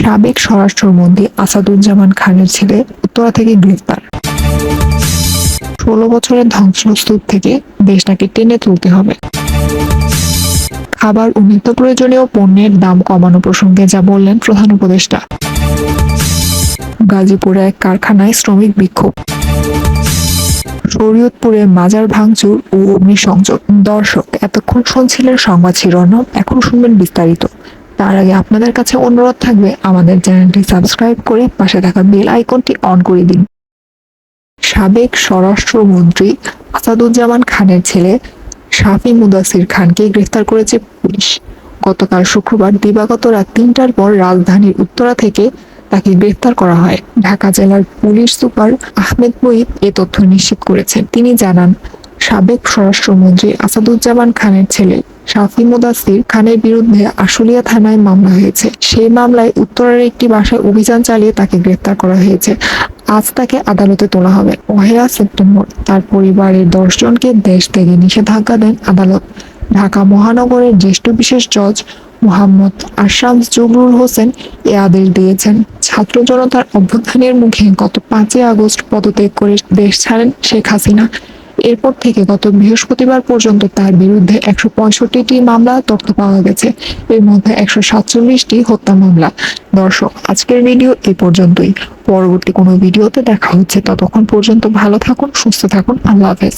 সাবেক স্বরাষ্ট্রমন্ত্রী আসাদুজ্জামান খানের ছেলে উত্তরা থেকে গ্রেফতার। 16 বছরের ধ্বংসস্তূপ থেকে দেশটাকে টেনে তুলতে হবে। খাবার ও নিত্য প্রয়োজনীয় পণ্যের দাম কমানো প্রসঙ্গে যা বললেন প্রধান উপদেষ্টা। গাজীপুরে এক কারখানায় শ্রমিক বিক্ষোভ। শরীয়তপুরে মাজার ভাঙচুর ও অগ্নিসংযোগ। দর্শক, এতক্ষণ শুনছিলেন সংবাদ শিরোনাম, এখন শুনবেন বিস্তারিত। তার আগে আপনাদের কাছে অনুরোধ থাকবে আমাদের চ্যানেলটি সাবস্ক্রাইব করে পাশে থাকা বেল আইকনটি অন করে দিন। সাবেক স্বরাষ্ট্রমন্ত্রী আসাদুজ্জামান খানের ছেলে শাফি মুদাসির খানকে গ্রেফতার করেছে পুলিশ। গতকাল শুক্রবার দিবাগত রাত 3টার পর রাজধানীর উত্তরা থেকে তাকে গ্রেফতার করা হয়। ঢাকা জেলার পুলিশ সুপার আহমেদ মহিব এ তথ্য নিশ্চিত করেছেন। তিনি জানান, সাবেক স্বরাষ্ট্রমন্ত্রী আসাদুজ্জামান খানের ছেলে শাফি মুদাসির খানের বিরুদ্ধে আশুলিয়া থানায় মামলা হয়েছে। সেই মামলায় উত্তরার একটি বাসায় অভিযান চালিয়ে তাকে গ্রেফতার করা হয়েছে। আজ তাকে আদালতে তোলা হবে। 1 সেপ্টেম্বর তার পরিবারের 10 জনকে দেশ থেকে নিষেধাজ্ঞা দেন আদালত। ঢাকা মহানগরের জ্যেষ্ঠ বিশেষ জজ মোহাম্মদ আশরাফ জহুরুল হোসেন এ আদেশ দিয়েছেন। ছাত্র জনতার অভ্যুত্থানের মুখে গত 5 আগস্ট পদত্যাগ করে দেশ ছাড়েন শেখ হাসিনা। এরপর থেকে গত বৃহস্পতিবার পর্যন্ত তার বিরুদ্ধে 165টি মামলা তথ্য পাওয়া গেছে। এর মধ্যে 147টি হত্যা মামলা। দর্শক, আজকের ভিডিও এই পর্যন্তই। পরবর্তী কোনো ভিডিওতে দেখা হচ্ছে। ততক্ষণ পর্যন্ত ভালো থাকুন, সুস্থ থাকুন। আল্লাহ হাফেজ।